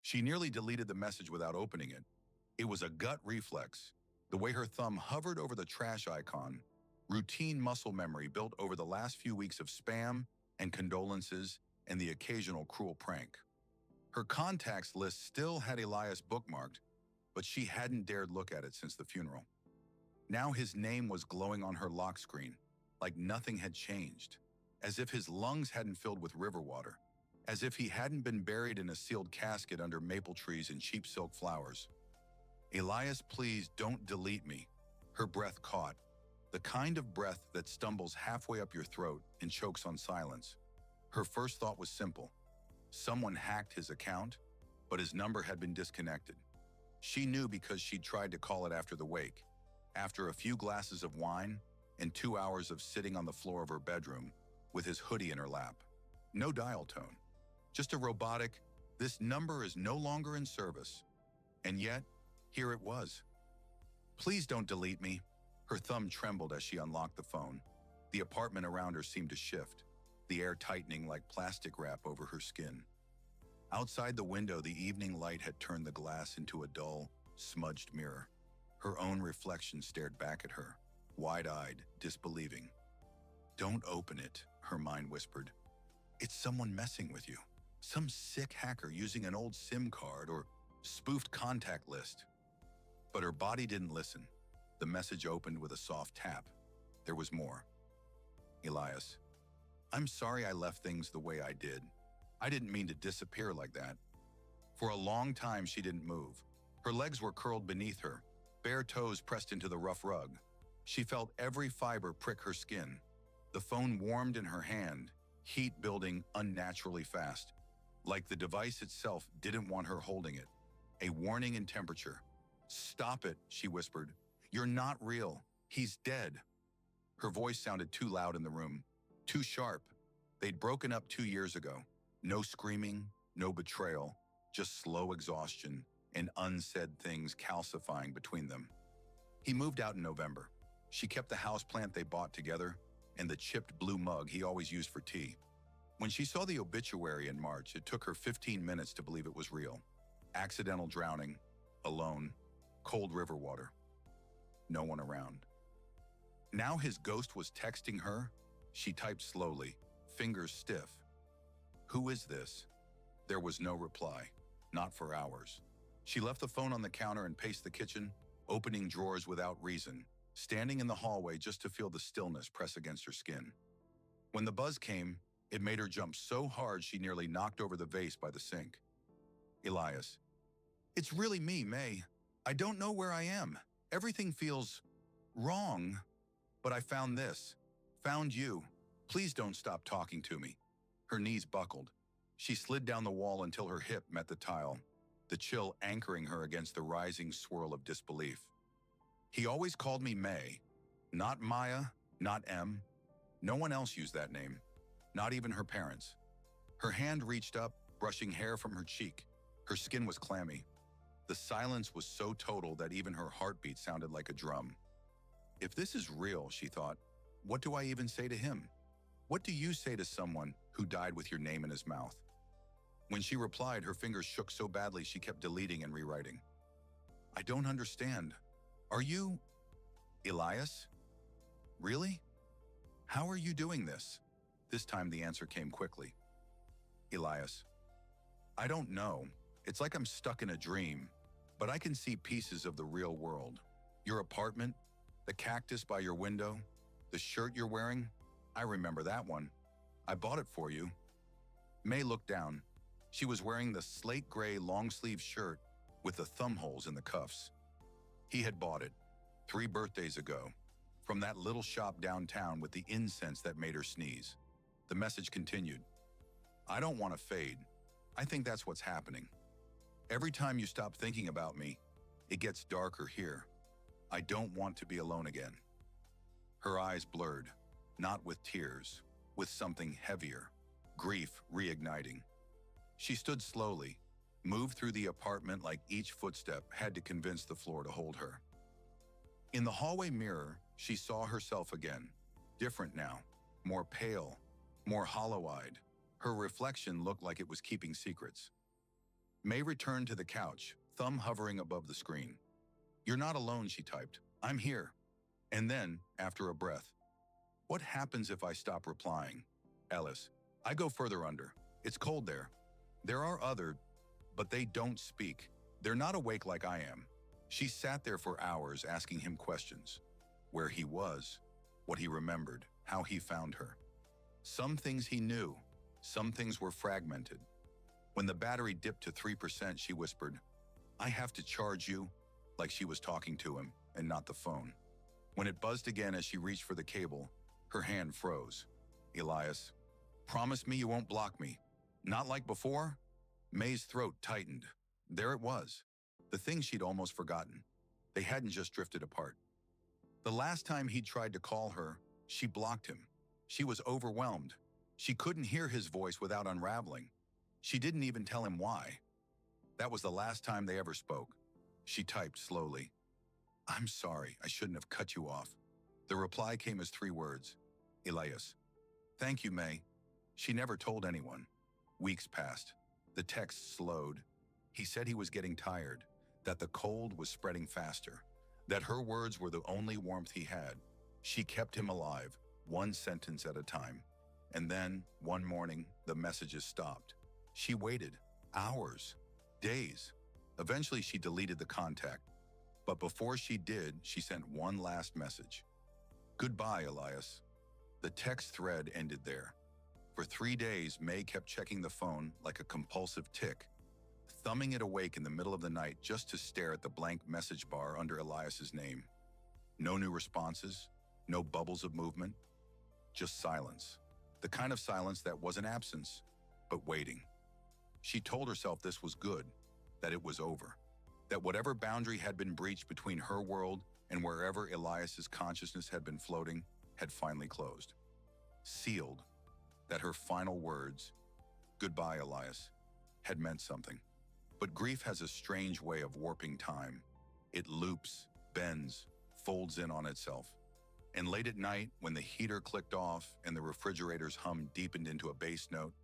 She nearly deleted the message without opening it. It was a gut reflex. The way her thumb hovered over the trash icon, routine muscle memory built over the last few weeks of spam and condolences and the occasional cruel prank. Her contacts list still had Elias bookmarked, but she hadn't dared look at it since the funeral. Now his name was glowing on her lock screen, like nothing had changed, as if his lungs hadn't filled with river water, as if he hadn't been buried in a sealed casket under maple trees and cheap silk flowers. Elias, please don't delete me. Her breath caught, the kind of breath that stumbles halfway up your throat and chokes on silence. Her first thought was simple. Someone hacked his account, but his number had been disconnected. She knew because she'd tried to call it after the wake, after a few glasses of wine and 2 hours of sitting on the floor of her bedroom with his hoodie in her lap. No dial tone, just a robotic, "This number is no longer in service." And yet, here it was. "Please don't delete me." Her thumb trembled as she unlocked the phone. The apartment around her seemed to shift, the air tightening like plastic wrap over her skin. Outside the window, the evening light had turned the glass into a dull, smudged mirror. Her own reflection stared back at her, wide-eyed, disbelieving. "Don't open it," her mind whispered. "It's someone messing with you. Some sick hacker using an old SIM card or spoofed contact list." But her body didn't listen. The message opened with a soft tap. There was more. "Elias, I'm sorry I left things the way I did. I didn't mean to disappear like that." For a long time, she didn't move. Her legs were curled beneath her, bare toes pressed into the rough rug. She felt every fiber prick her skin. The phone warmed in her hand, heat building unnaturally fast, like the device itself didn't want her holding it. A warning in temperature. "Stop it," she whispered. "You're not real. He's dead." Her voice sounded too loud in the room, too sharp. They'd broken up 2 years ago. No screaming, no betrayal, just slow exhaustion and unsaid things calcifying between them. He moved out in November. She kept the houseplant they bought together and the chipped blue mug he always used for tea. When she saw the obituary in March, it took her 15 minutes to believe it was real. Accidental drowning, alone, cold river water. No one around. Now his ghost was texting her. She typed slowly, fingers stiff. "Who is this?" There was no reply, not for hours. She left the phone on the counter and paced the kitchen, opening drawers without reason, standing in the hallway just to feel the stillness press against her skin. When the buzz came, it made her jump so hard she nearly knocked over the vase by the sink. "Elias, it's really me, May. I don't know where I am. Everything feels wrong, but I found this. Found you. Please don't stop talking to me." Her knees buckled. She slid down the wall until her hip met the tile, the chill anchoring her against the rising swirl of disbelief. "He always called me May. Not Maya, not M. No one else used that name. Not even her parents." Her hand reached up, brushing hair from her cheek. Her skin was clammy. The silence was so total that even her heartbeat sounded like a drum. If this is real, she thought, what do I even say to him? What do you say to someone who died with your name in his mouth? When she replied, her fingers shook so badly she kept deleting and rewriting. "I don't understand. Are you Elias? Really? How are you doing this?" This time the answer came quickly. "Elias, I don't know. It's like I'm stuck in a dream, but I can see pieces of the real world. Your apartment, the cactus by your window, the shirt you're wearing. I remember that one. I bought it for you." May looked down. She was wearing the slate gray long-sleeve shirt with the thumb holes in the cuffs. He had bought it 3 birthdays ago from that little shop downtown with the incense that made her sneeze. The message continued. "I don't want to fade. I think that's what's happening. Every time you stop thinking about me, it gets darker here. I don't want to be alone again." Her eyes blurred, not with tears, with something heavier, grief reigniting. She stood slowly, moved through the apartment like each footstep had to convince the floor to hold her. In the hallway mirror, she saw herself again, different now, more pale, more hollow-eyed. Her reflection looked like it was keeping secrets. May returned to the couch, thumb hovering above the screen. "You're not alone," she typed. "I'm here." And then, after a breath, "What happens if I stop replying?" Ellis, "I go further under. It's cold there. There are other, but they don't speak. They're not awake like I am." She sat there for hours asking him questions. Where he was, what he remembered, how he found her. Some things he knew, some things were fragmented. When the battery dipped to 3%, she whispered, "I have to charge you," like she was talking to him and not the phone. When it buzzed again as she reached for the cable, her hand froze. "Elias, promise me you won't block me. Not like before?" May's throat tightened. There it was. The thing she'd almost forgotten. They hadn't just drifted apart. The last time he'd tried to call her, she blocked him. She was overwhelmed. She couldn't hear his voice without unraveling. She didn't even tell him why. That was the last time they ever spoke. She typed slowly, "I'm sorry, I shouldn't have cut you off." The reply came as 3 words, "Elias." "Thank you, May." She never told anyone. Weeks passed. The text slowed. He said he was getting tired, that the cold was spreading faster, that her words were the only warmth he had. She kept him alive, one sentence at a time. And then, one morning, the messages stopped. She waited, hours, days. Eventually, she deleted the contact. But before she did, she sent one last message. "Goodbye, Elias." The text thread ended there. For 3 days, May kept checking the phone like a compulsive tick, thumbing it awake in the middle of the night just to stare at the blank message bar under Elias's name. No new responses, no bubbles of movement, just silence. The kind of silence that wasn't absence, but waiting. She told herself this was good, that it was over, that whatever boundary had been breached between her world and wherever Elias's consciousness had been floating had finally closed. Sealed, that her final words, "Goodbye, Elias," had meant something. But grief has a strange way of warping time. It loops, bends, folds in on itself. And late at night, when the heater clicked off and the refrigerator's hum deepened into a bass note,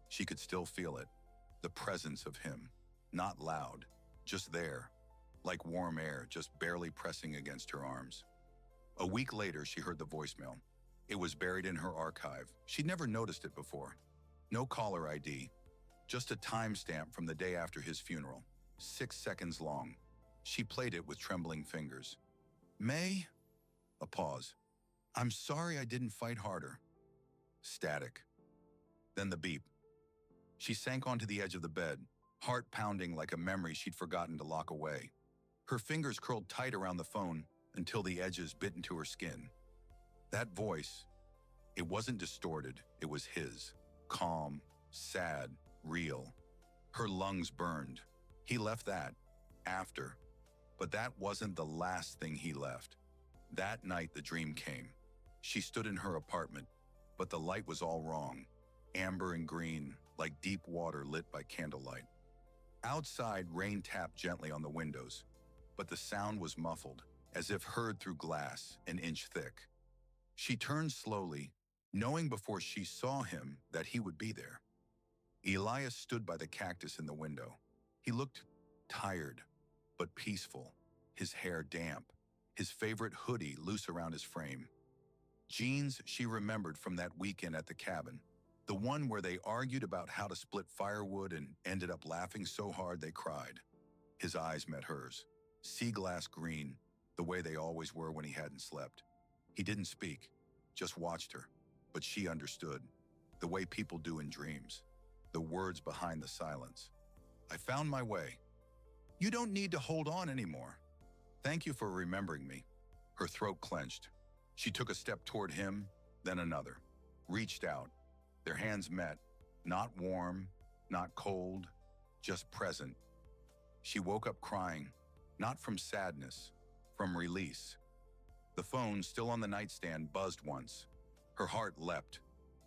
she could still feel it, the presence of him, not loud, just there, like warm air just barely pressing against her arms. A week later, she heard the voicemail. It was buried in her archive. She'd never noticed it before. No caller ID, just a timestamp from the day after his funeral, 6 seconds long. She played it with trembling fingers. "May?" A pause. "I'm sorry I didn't fight harder." Static. Then the beep. She sank onto the edge of the bed, heart pounding like a memory she'd forgotten to lock away. Her fingers curled tight around the phone until the edges bit into her skin. That voice, it wasn't distorted, it was his. Calm, sad, real. Her lungs burned. He left that, after. But that wasn't the last thing he left. That night the dream came. She stood in her apartment, but the light was all wrong. Amber and green, like deep water lit by candlelight. Outside, rain tapped gently on the windows, but the sound was muffled, as if heard through glass, an inch thick. She turned slowly, knowing before she saw him that he would be there. Elias stood by the cactus in the window. He looked tired, but peaceful, his hair damp, his favorite hoodie loose around his frame. Jeans she remembered from that weekend at the cabin, the one where they argued about how to split firewood and ended up laughing so hard they cried. His eyes met hers, sea glass green, the way they always were when he hadn't slept. He didn't speak, just watched her, but she understood, the way people do in dreams, the words behind the silence. "I found my way. You don't need to hold on anymore. Thank you for remembering me." Her throat clenched. She took a step toward him, then another, reached out. Their hands met, not warm, not cold, just present. She woke up crying, not from sadness, from release. The phone, still on the nightstand, buzzed once. Her heart leapt,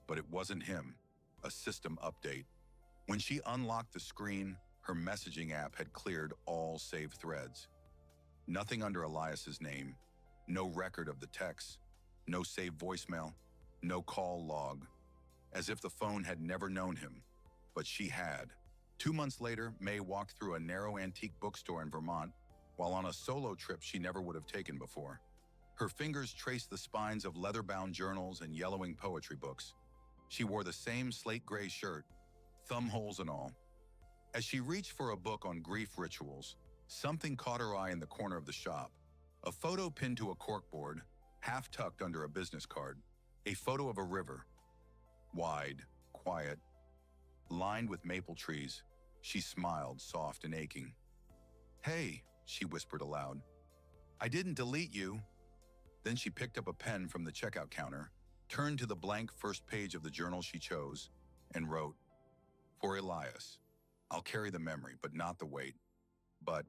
but it wasn't him, a system update. When she unlocked the screen, her messaging app had cleared all saved threads. Nothing under Elias's name, no record of the text, no saved voicemail, no call log, as if the phone had never known him, but she had. 2 months later, May walked through a narrow antique bookstore in Vermont while on a solo trip she never would have taken before. Her fingers traced the spines of leather-bound journals and yellowing poetry books. She wore the same slate gray shirt, thumb holes and all. As she reached for a book on grief rituals, something caught her eye in the corner of the shop. A photo pinned to a corkboard, half tucked under a business card. A photo of a river. Wide, quiet, lined with maple trees. She smiled, soft and aching. "Hey," she whispered aloud. "I didn't delete you." Then she picked up a pen from the checkout counter, turned to the blank first page of the journal she chose, and wrote, "For Elias. I'll carry the memory, but not the weight. But